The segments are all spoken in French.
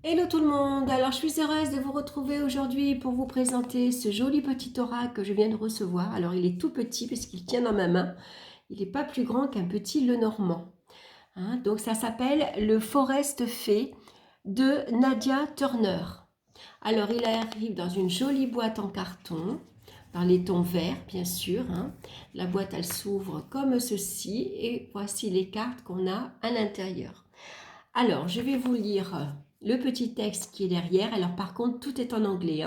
Hello tout le monde, alors je suis heureuse de vous retrouver aujourd'hui pour vous présenter ce joli petit oracle que je viens de recevoir. Alors il est tout petit puisqu'il tient dans ma main, il n'est pas plus grand qu'un petit Lenormand. Donc ça s'appelle le Forest Fée de Nadia Turner. Alors il arrive dans une jolie boîte en carton, dans les tons verts bien sûr. La boîte elle s'ouvre comme ceci et voici les cartes qu'on a à l'intérieur. Alors, je vais vous lire le petit texte qui est derrière. Alors, par contre, tout est en anglais.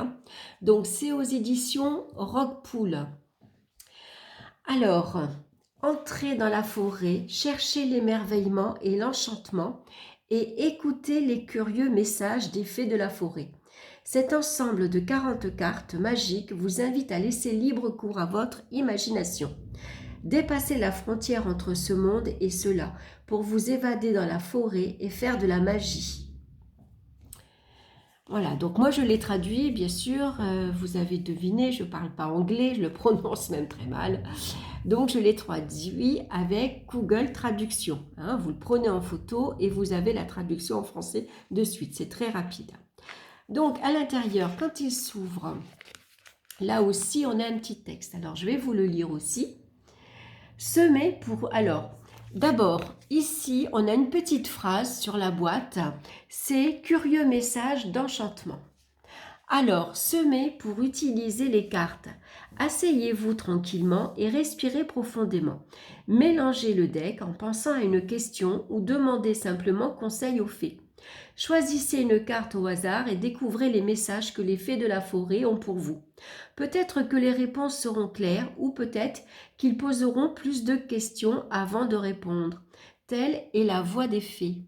Donc, c'est aux éditions Rockpool. Alors, entrez dans la forêt, cherchez l'émerveillement et l'enchantement et écoutez les curieux messages des fées de la forêt. Cet ensemble de 40 cartes magiques vous invite à laisser libre cours à votre imagination. Dépassez la frontière entre ce monde et cela pour vous évader dans la forêt et faire de la magie. Voilà, donc moi je l'ai traduit, bien sûr, vous avez deviné, je ne parle pas anglais, je le prononce même très mal. Donc je l'ai traduit avec Google Traduction. Vous le prenez en photo et vous avez la traduction en français de suite, c'est très rapide. Donc à l'intérieur, quand il s'ouvre, là aussi on a un petit texte. Alors je vais vous le lire aussi. Semer pour... Alors, d'abord, ici, on a une petite phrase sur la boîte. C'est « Curieux message d'enchantement ». Alors, semez pour utiliser les cartes. Asseyez-vous tranquillement et respirez profondément. Mélangez le deck en pensant à une question ou demandez simplement conseil aux fées. Choisissez une carte au hasard et découvrez les messages que les fées de la forêt ont pour vous. Peut-être que les réponses seront claires ou peut-être qu'ils poseront plus de questions avant de répondre. Telle est la voix des fées.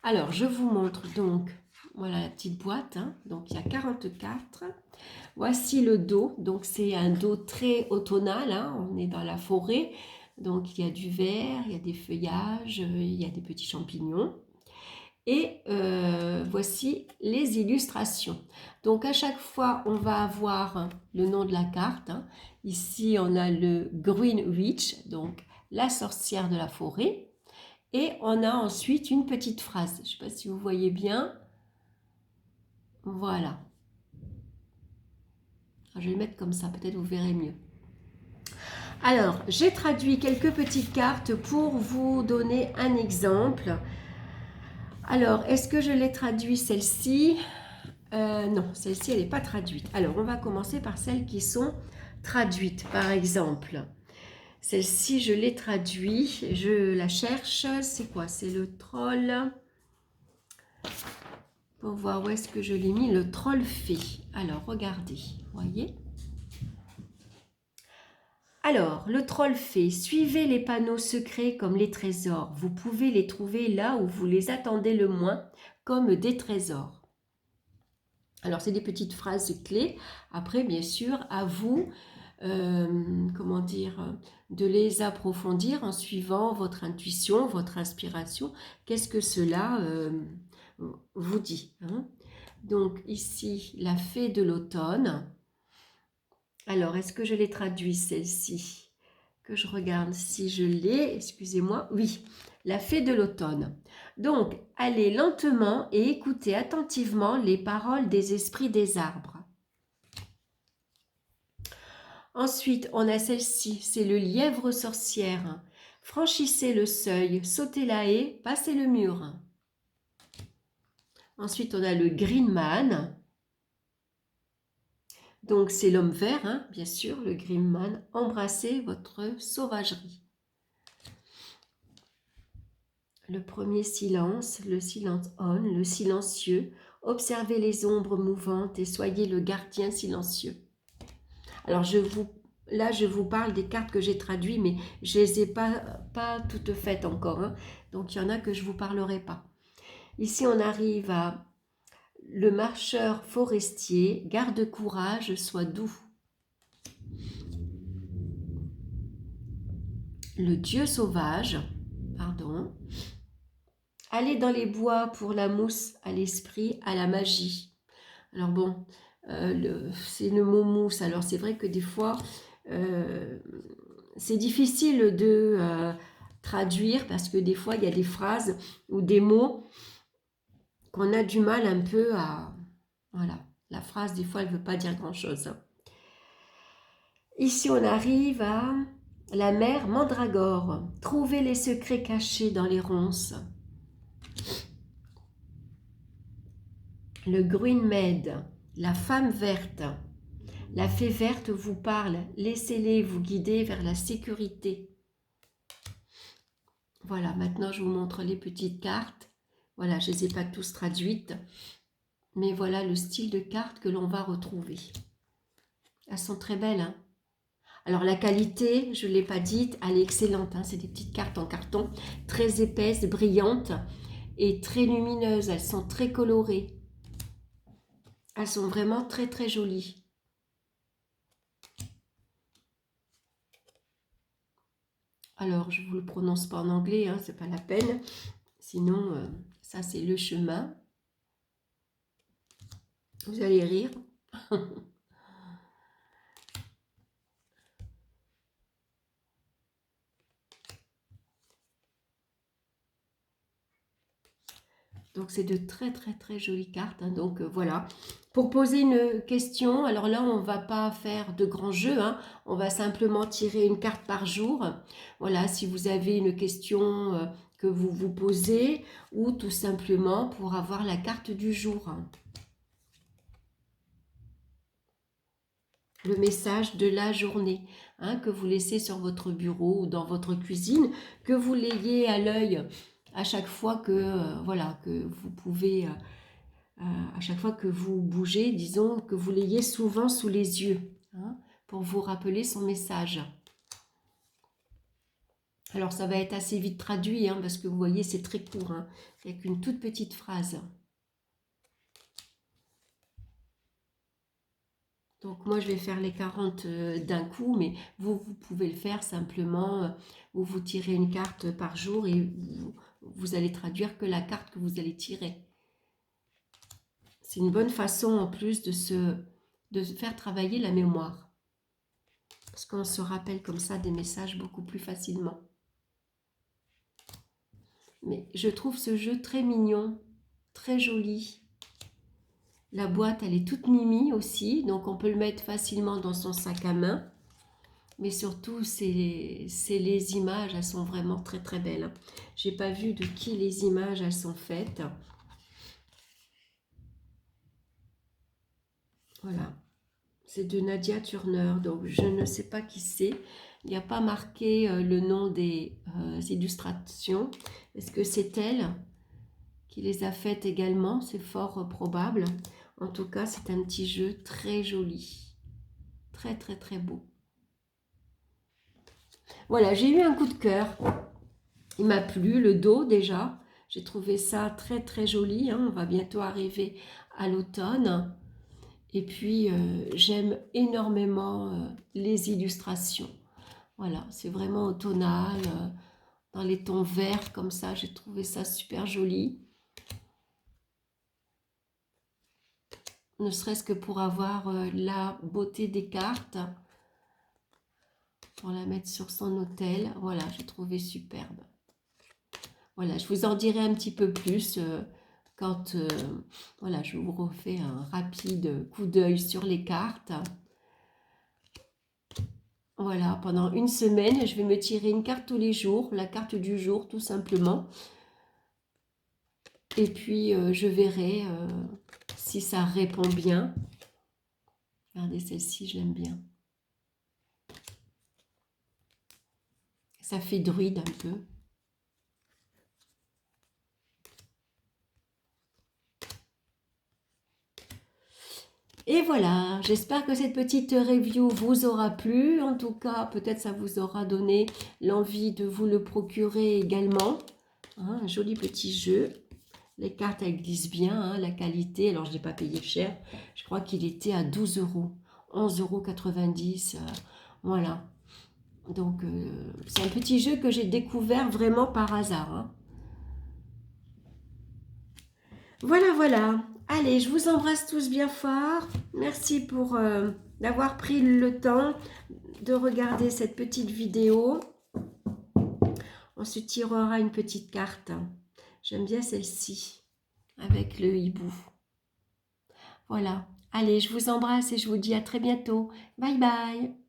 Alors, je vous montre donc, voilà la petite boîte. Donc, il y a 44. Voici le dos. Donc, c'est un dos très automnal. On est dans la forêt. Donc, il y a du vert, il y a des feuillages, il y a des petits champignons. Et voici les illustrations. Donc, à chaque fois, on va avoir le nom de la carte. Ici, on a le Green Witch, donc la sorcière de la forêt. Et on a ensuite une petite phrase. Je ne sais pas si vous voyez bien. Voilà. Je vais le mettre comme ça, peut-être vous verrez mieux. Alors, j'ai traduit quelques petites cartes pour vous donner un exemple. Alors, est-ce que je l'ai traduit celle-ci? Non, celle-ci, elle n'est pas traduite. Alors, on va commencer par celles qui sont traduites, par exemple. Celle-ci, je l'ai traduite. Je la cherche. C'est quoi? C'est le troll. Pour voir où est-ce que je l'ai mis, le troll fée. Alors, regardez, voyez. Alors, le troll fée, suivez les panneaux secrets comme les trésors. Vous pouvez les trouver là où vous les attendez le moins, comme des trésors. Alors, c'est des petites phrases clés. Après, bien sûr, à vous, comment dire, de les approfondir en suivant votre intuition, votre inspiration. Qu'est-ce que cela vous dit, Donc, ici, la fée de l'automne. Alors, est-ce que je l'ai traduit, celle-ci? Que je regarde si je l'ai. Excusez-moi. Oui, la fée de l'automne. Donc, allez lentement et écoutez attentivement les paroles des esprits des arbres. Ensuite, on a celle-ci, c'est le lièvre sorcière. Franchissez le seuil, sautez la haie, passez le mur. Ensuite, on a le Green Man. Donc, c'est l'homme vert, bien sûr, le Green Man. Embrassez votre sauvagerie. Le premier silence, le silence on, le silencieux. Observez les ombres mouvantes et soyez le gardien silencieux. Alors, là, je vous parle des cartes que j'ai traduites, mais je ne les ai pas toutes faites encore. Donc, il y en a que je ne vous parlerai pas. Ici, on arrive à le marcheur forestier. Garde courage, sois doux. Le dieu sauvage, pardon. Allez dans les bois pour la mousse, à l'esprit, à la magie. Alors bon, c'est le mot mousse. Alors c'est vrai que des fois, c'est difficile de traduire parce que des fois, il y a des phrases ou des mots qu'on a du mal un peu à... Voilà, la phrase, des fois, elle ne veut pas dire grand-chose. Ici, on arrive à la mère Mandragore. Trouver les secrets cachés dans les ronces. Le Green Maid, la femme verte. La fée verte vous parle. Laissez-les vous guider vers la sécurité. Voilà, maintenant je vous montre les petites cartes. Voilà, je ne les ai pas tous traduites. Mais voilà le style de carte que l'on va retrouver. Elles sont très belles, hein. Alors la qualité, je ne l'ai pas dite, elle est excellente. Hein. C'est des petites cartes en carton, très épaisses, brillantes et très lumineuses. Elles sont très colorées. Elles sont vraiment très très jolies. Alors je ne vous le prononce pas en anglais, hein, c'est pas la peine. Sinon, ça c'est le chemin. Vous allez rire. Donc, c'est de très, très, très jolies cartes. Hein. Donc, voilà. Pour poser une question, alors là, on ne va pas faire de grands jeux. Hein. On va simplement tirer une carte par jour. Voilà, si vous avez une question que vous vous posez ou tout simplement pour avoir la carte du jour. Hein. Le message de la journée hein, que vous laissez sur votre bureau ou dans votre cuisine, que vous l'ayez à l'œil à chaque fois que, voilà, que vous pouvez... à chaque fois que vous bougez, disons que vous l'ayez souvent sous les yeux, hein, pour vous rappeler son message. Alors ça va être assez vite traduit, hein, parce que vous voyez c'est très court, hein, avec une toute petite phrase. Donc moi je vais faire les 40 d'un coup, mais vous pouvez le faire simplement, vous tirez une carte par jour et vous allez traduire que la carte que vous allez tirer. C'est une bonne façon en plus de faire travailler la mémoire. Parce qu'on se rappelle comme ça des messages beaucoup plus facilement. Mais je trouve ce jeu très mignon, très joli. La boîte, elle est toute mimi aussi, donc on peut le mettre facilement dans son sac à main. Mais surtout, c'est les images, elles sont vraiment très très belles. J'ai pas vu de qui les images, elles sont faites. Voilà. C'est de Nadia Turner, donc je ne sais pas qui c'est. Il n'y a pas marqué le nom des illustrations. Est-ce que c'est elle qui les a faites également? C'est fort probable. En tout cas, c'est un petit jeu très joli. Très, très, très beau. Voilà, j'ai eu un coup de cœur. Il m'a plu, le dos déjà. J'ai trouvé ça très, très joli. Hein. On va bientôt arriver à l'automne. Et puis, j'aime énormément les illustrations. Voilà, c'est vraiment automnal, dans les tons verts comme ça. J'ai trouvé ça super joli. Ne serait-ce que pour avoir la beauté des cartes. Pour la mettre sur son autel. Voilà, j'ai trouvé superbe. Voilà, je vous en dirai un petit peu plus quand voilà, je vous refais un rapide coup d'œil sur les cartes. Voilà, pendant une semaine, je vais me tirer une carte tous les jours, la carte du jour tout simplement. Et puis, je verrai si ça répond bien. Regardez celle-ci, je l'aime bien. Ça fait druide un peu. Et voilà, j'espère que cette petite review vous aura plu. En tout cas, peut-être ça vous aura donné l'envie de vous le procurer également. Hein, un joli petit jeu. Les cartes, elles glissent bien, hein, la qualité. Alors, je n'ai pas payé cher. Je crois qu'il était à 12 €. 11,90 €. Voilà. Donc, c'est un petit jeu que j'ai découvert vraiment par hasard. Hein. Voilà, voilà. Allez, je vous embrasse tous bien fort. Merci pour d'avoir pris le temps de regarder cette petite vidéo. On se tirera une petite carte. J'aime bien celle-ci. avec le hibou. Voilà. Allez, je vous embrasse et je vous dis à très bientôt. Bye bye.